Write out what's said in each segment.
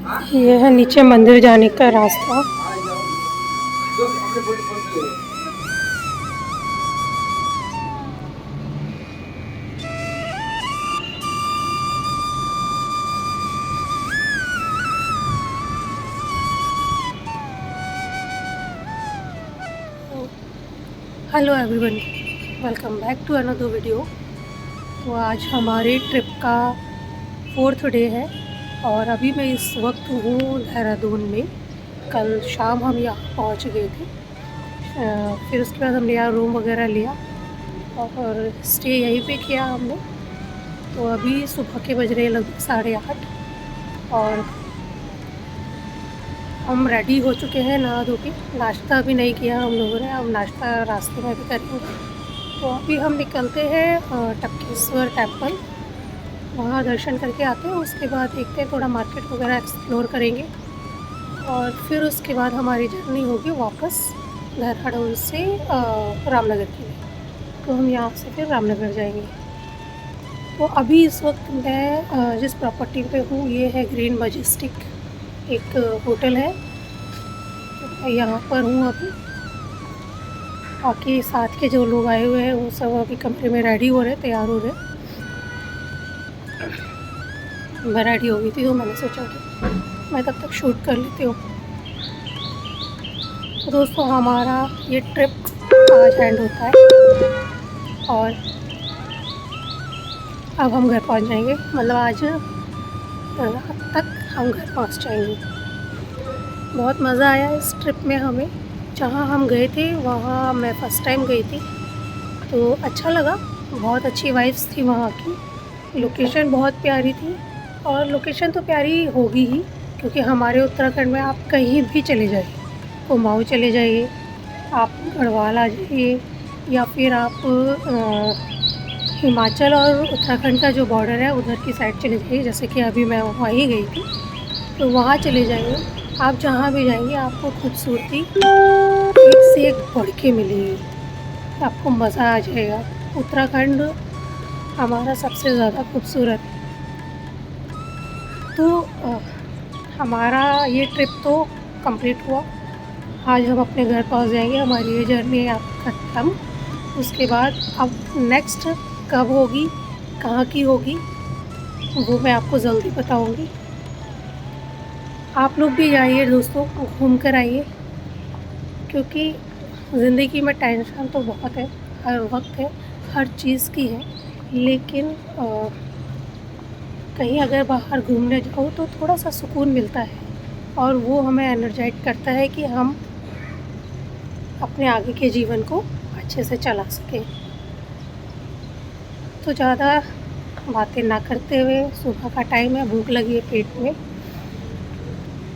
ये है नीचे मंदिर जाने का रास्ता। Hello everyone, welcome back to another video. तो आज हमारे ट्रिप का 4th डे है और अभी मैं इस वक्त हूँ देहरादून में। कल शाम हम यहाँ पहुँच गए थे। फिर उसके बाद हमने यहाँ रूम वगैरह लिया और स्टे यहीं पे किया हमने। तो अभी सुबह के बज रहे लगभग 8:30 और हम रेडी हो चुके हैं नहा धो के। नाश्ता अभी नहीं किया हम लोगों ने, अब नाश्ता रास्ते में भी करेंगे। तो अभी हम निकलते हैं टपकेश्वर टेम्पल, वहाँ दर्शन करके आते हैं। उसके बाद देखते हैं, थोड़ा मार्केट वगैरह एक्सप्लोर करेंगे और फिर उसके बाद हमारी जर्नी होगी वापस देहरादून से रामनगर के लिए। तो हम यहाँ से फिर रामनगर जाएंगे। तो अभी इस वक्त मैं जिस प्रॉपर्टी पे हूँ ये है ग्रीन मजेस्टिक, एक होटल है। तो यहाँ पर हूँ अभी। बाकी साथ के जो लोग आए हुए हैं वो सब अभी कमरे में रेडी हो रहे, तैयार हो रहे। मैं रेडी हो गई थी तो मैंने सोचा कि मैं तब तक शूट कर लेती हूँ। तो दोस्तों हमारा ये ट्रिप आज एंड होता है और अब हम घर पहुँच जाएंगे। मतलब आज रात तक हम घर पहुँच जाएंगे। बहुत मज़ा आया इस ट्रिप में हमें। जहाँ हम गए थे वहाँ मैं फ़र्स्ट टाइम गई थी, तो अच्छा लगा। बहुत अच्छी वाइब्स थी वहाँ की। लोकेशन बहुत प्यारी थी और लोकेशन तो प्यारी होगी ही, क्योंकि हमारे उत्तराखंड में आप कहीं भी चले जाइए, कुमाऊँ चले जाइए, आप गढ़वाल आ जाइए, या फिर आप हिमाचल और उत्तराखंड का जो बॉर्डर है उधर की साइड चले जाइए। जैसे कि अभी मैं वहीं गई थी, तो वहाँ चले जाइए। आप जहाँ भी जाएंगे आपको खूबसूरती एक से एक बढ़ के मिलेगी, आपको मज़ा आ जाएगा। उत्तराखंड हमारा सबसे ज़्यादा खूबसूरत है। तो हमारा ये ट्रिप तो कंप्लीट हुआ। आज हम अपने घर पहुंच जाएंगे। हमारी ये जर्नी अब ख़त्म। उसके बाद अब नेक्स्ट कब होगी, कहाँ की होगी, वो मैं आपको जल्दी बताऊंगी। आप लोग भी जाइए दोस्तों, घूम कर आइए, क्योंकि ज़िंदगी में टेंशन तो बहुत है, हर वक्त है, हर चीज़ की है। लेकिन कहीं अगर बाहर घूमने जाओ तो थोड़ा सा सुकून मिलता है और वो हमें एनर्जाइज करता है कि हम अपने आगे के जीवन को अच्छे से चला सकें। तो ज़्यादा बातें ना करते हुए, सुबह का टाइम है, भूख लगी है पेट में,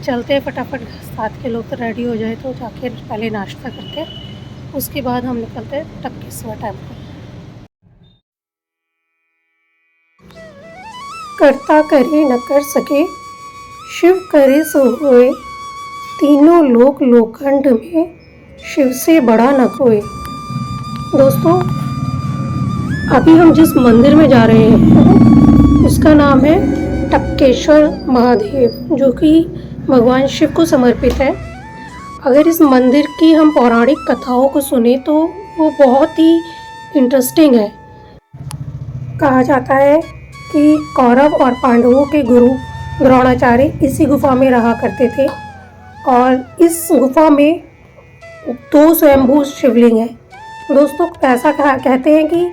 चलते हैं फटाफट। साथ के लोग तो रेडी हो जाए तो जाके पहले नाश्ता करते हैं, उसके बाद हम निकलते हैं टपकेश्वर टेम्पल। करता करे न कर सके, शिव करे सो होए, तीनों लोक लोखंड में शिव से बड़ा न कोई। दोस्तों अभी हम जिस मंदिर में जा रहे हैं उसका नाम है टपकेश्वर महादेव, जो कि भगवान शिव को समर्पित है। अगर इस मंदिर की हम पौराणिक कथाओं को सुने तो वो बहुत ही इंटरेस्टिंग है। कहा जाता है कि कौरव और पांडवों के गुरु द्रोणाचार्य इसी गुफा में रहा करते थे और इस गुफा में 2 स्वयंभू शिवलिंग हैं। दोस्तों ऐसा कहते हैं कि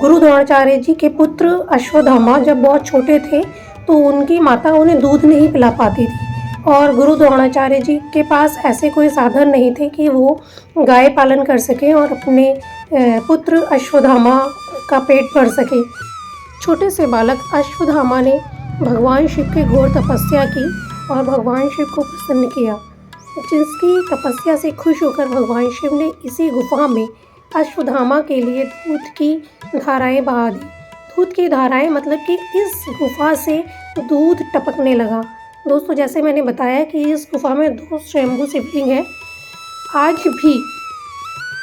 गुरु द्रोणाचार्य जी के पुत्र अश्वत्थामा जब बहुत छोटे थे तो उनकी माता उन्हें दूध नहीं पिला पाती थी और गुरु द्रोणाचार्य जी के पास ऐसे कोई साधन नहीं थे कि वो गाय पालन कर सकें और अपने पुत्र अश्वत्थामा का पेट भर सके। छोटे से बालक अश्वत्थामा ने भगवान शिव की घोर तपस्या की और भगवान शिव को प्रसन्न किया, जिसकी तपस्या से खुश होकर भगवान शिव ने इसी गुफा में अश्वत्थामा के लिए दूध की धाराएं बहा दी। दूध की धाराएं मतलब कि इस गुफा से दूध टपकने लगा। दोस्तों जैसे मैंने बताया कि इस गुफा में 2 स्वयंभू शिवलिंग हैं। आज भी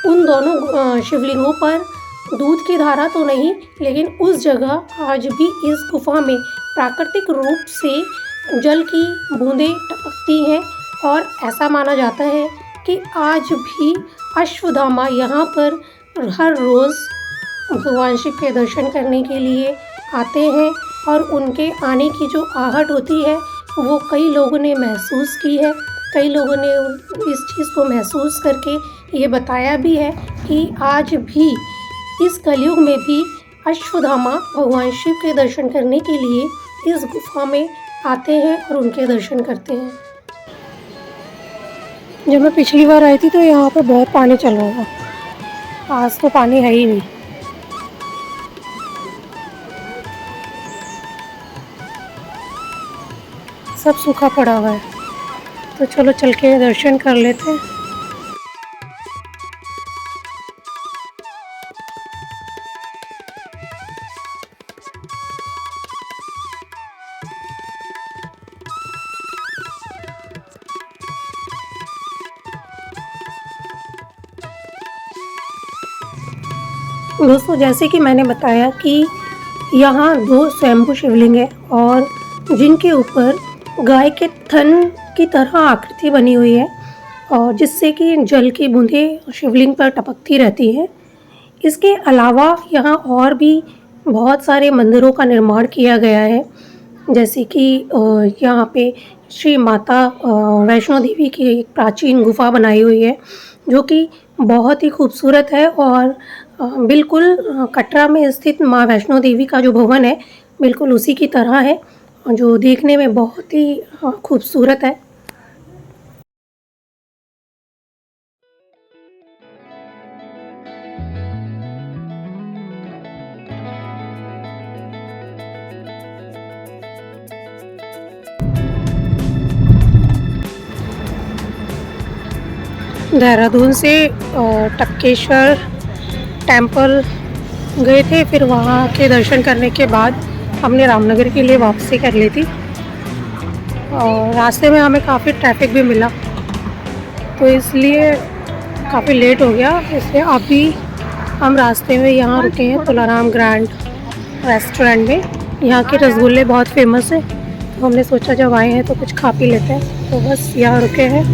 उन दोनों शिवलिंगों पर दूध की धारा तो नहीं, लेकिन उस जगह आज भी इस गुफा में प्राकृतिक रूप से जल की बूंदें टपकती हैं और ऐसा माना जाता है कि आज भी अश्वत्थामा यहाँ पर हर रोज़ भगवान शिव के दर्शन करने के लिए आते हैं और उनके आने की जो आहट होती है वो कई लोगों ने महसूस की है। कई लोगों ने इस चीज़ को महसूस करके ये बताया भी है कि आज भी इस कलयुग में भी अश्वत्थामा भगवान शिव के दर्शन करने के लिए इस गुफा में आते हैं और उनके दर्शन करते हैं। जब मैं पिछली बार आई थी तो यहाँ पर बहुत पानी चल रहा था, आज तो पानी है ही नहीं। सब सूखा पड़ा हुआ है, तो चलो चल के दर्शन कर लेते हैं। दोस्तों, जैसे कि मैंने बताया कि यहाँ 2 स्वयंभू शिवलिंग है और जिनके ऊपर गाय के थन की तरह आकृति बनी हुई है और जिससे कि जल की बूंदें शिवलिंग पर टपकती रहती हैं। इसके अलावा यहाँ और भी बहुत सारे मंदिरों का निर्माण किया गया है, जैसे कि यहाँ पे श्री माता वैष्णो देवी की एक प्राचीन गुफा बनाई हुई है जो कि बहुत ही खूबसूरत है और बिल्कुल कटरा में स्थित माँ वैष्णो देवी का जो भवन है बिल्कुल उसी की तरह है, जो देखने में बहुत ही खूबसूरत है। देहरादून से टपकेश्वर टेम्पल गए थे, फिर वहाँ के दर्शन करने के बाद हमने रामनगर के लिए वापसी कर ली थी और रास्ते में हमें काफ़ी ट्रैफिक भी मिला तो इसलिए काफ़ी लेट हो गया। इसलिए अभी हम रास्ते में यहाँ रुके हैं तुलाराम ग्रैंड रेस्टोरेंट में। यहाँ के रसगुल्ले बहुत फेमस है तो हमने सोचा जब आए हैं तो कुछ खा पी लेते हैं, तो बस यहाँ रुके हैं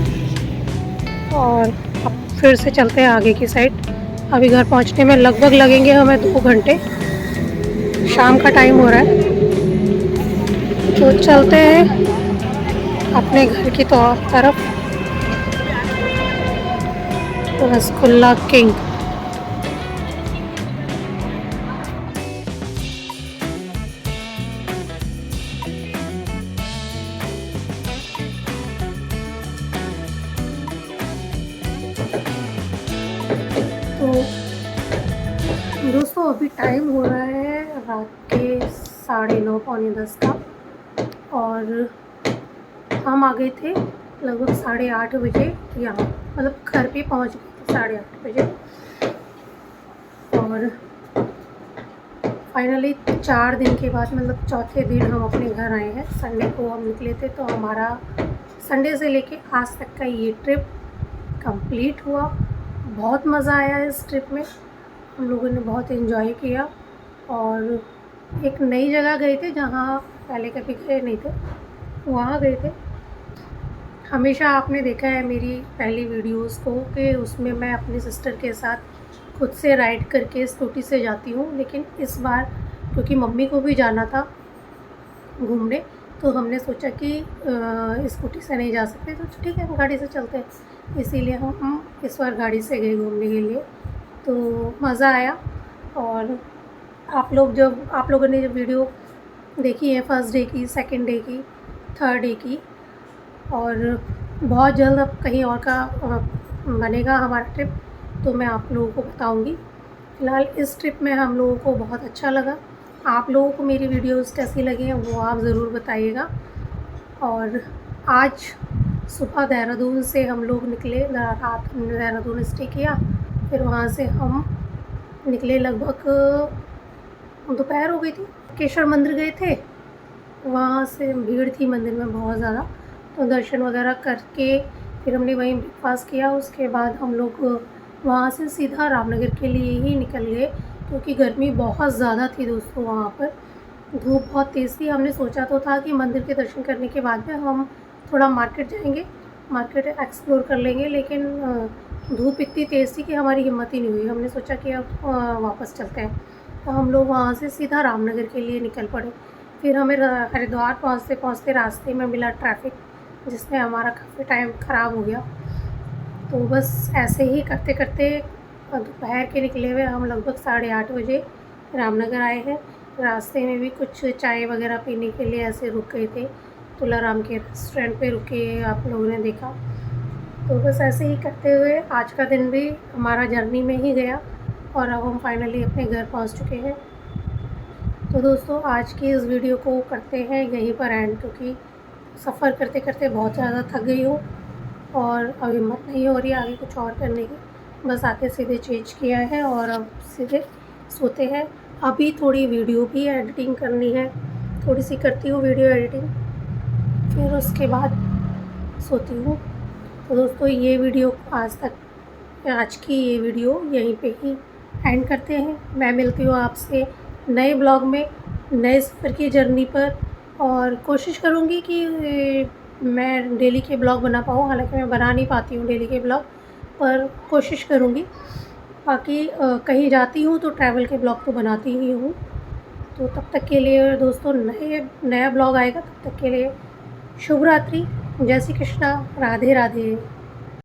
और अब फिर से चलते हैं आगे की साइड। अभी घर पहुँचने में लगभग लगेंगे हमें 2 घंटे, शाम का टाइम हो रहा है तो चलते हैं अपने घर की तरफ। रसगुल्ला किंग। तो दोस्तों, अभी टाइम हो रहा है रात के 9:30 पौने 10 का और हम आ गए थे लगभग 8:30 बजे यहाँ, मतलब घर पे पहुँच गए थे 8:30 बजे। और फाइनली 4 दिन के बाद, मतलब चौथे दिन हम अपने घर आए हैं। संडे को हम निकले थे तो हमारा संडे से लेके आज तक का ये ट्रिप कंप्लीट हुआ। बहुत मज़ा आया इस ट्रिप में, हम लोगों ने बहुत एंजॉय किया और एक नई जगह गए थे जहाँ पहले कभी गए नहीं थे, वहाँ गए थे। हमेशा आपने देखा है मेरी पहली वीडियोस को कि उसमें मैं अपनी सिस्टर के साथ खुद से राइड करके स्कूटी से जाती हूँ, लेकिन इस बार क्योंकि मम्मी को भी जाना था घूमने तो हमने सोचा कि स्कूटी से नहीं जा सकते तो ठीक है, हम गाड़ी से चलते हैं। इसीलिए हम इस बार गाड़ी से गए घूमने के लिए, तो मज़ा आया। और आप लोगों ने जब वीडियो देखी है फर्स्ट डे की, सेकंड डे की, थर्ड डे की, और बहुत जल्द अब कहीं और का बनेगा हमारा ट्रिप तो मैं आप लोगों को बताऊंगी। फ़िलहाल इस ट्रिप में हम लोगों को बहुत अच्छा लगा। आप लोगों को मेरी वीडियोस कैसी लगी हैं वो आप ज़रूर बताइएगा। और आज सुबह देहरादून से हम लोग निकले, रात हमने देहरादून स्टे किया, फिर वहाँ से हम निकले लगभग दोपहर हो गई थी। केशर मंदिर गए थे, वहाँ से भीड़ थी मंदिर में बहुत ज़्यादा, तो दर्शन वगैरह करके फिर हमने वहीं ब्रेकफास्ट किया। उसके बाद हम लोग वहाँ से सीधा रामनगर के लिए ही निकल गए क्योंकि गर्मी बहुत ज़्यादा थी दोस्तों वहाँ पर। धूप बहुत तेज़ थी। हमने सोचा तो था कि मंदिर के दर्शन करने के बाद में हम थोड़ा मार्केट जाएंगे, मार्केट एक्सप्लोर कर लेंगे, लेकिन धूप इतनी तेज़ थी कि हमारी हिम्मत ही नहीं हुई। हमने सोचा कि अब वापस चलते हैं, तो हम लोग वहाँ से सीधा रामनगर के लिए निकल पड़े। फिर हमें हरिद्वार पहुँचते पहुँचते रास्ते में मिला ट्रैफिक, जिसमें हमारा काफ़ी टाइम ख़राब हो गया। तो बस ऐसे ही करते करते दोपहर के निकले हुए हम लगभग 8:30 बजे रामनगर आए हैं। रास्ते में भी कुछ चाय वगैरह पीने के लिए ऐसे रुक गए थे, तुलाराम के रेस्टोरेंट पे रुके, आप लोगों ने देखा। तो बस ऐसे ही करते हुए आज का दिन भी हमारा जर्नी में ही गया और अब हम फाइनली अपने घर पहुंच चुके हैं। तो दोस्तों, आज की इस वीडियो को करते हैं यहीं पर एंड, क्योंकि सफ़र करते करते बहुत ज़्यादा थक गई हूँ और अब हिम्मत नहीं हो रही आगे कुछ और करने की। बस आके सीधे चेंज किया है और अब सीधे सोते हैं। अभी थोड़ी वीडियो भी एडिटिंग करनी है, थोड़ी सी करती हूँ वीडियो एडिटिंग, फिर उसके बाद सोती हूँ। तो दोस्तों, ये वीडियो आज की ये वीडियो यहीं पे ही एंड करते हैं। मैं मिलती हूँ आपसे नए ब्लॉग में, नए सफ़र की जर्नी पर, और कोशिश करूँगी कि मैं डेली के ब्लॉग बना पाऊँ। हालांकि मैं बना नहीं पाती हूँ डेली के ब्लॉग, पर कोशिश करूँगी। बाकी कहीं जाती हूँ तो ट्रैवल के ब्लॉग तो बनाती ही हूँ। तो तब तक के लिए दोस्तों, नया ब्लॉग आएगा। तब तक के लिए शुभ रात्रि, जय श्री कृष्णा, राधे राधे।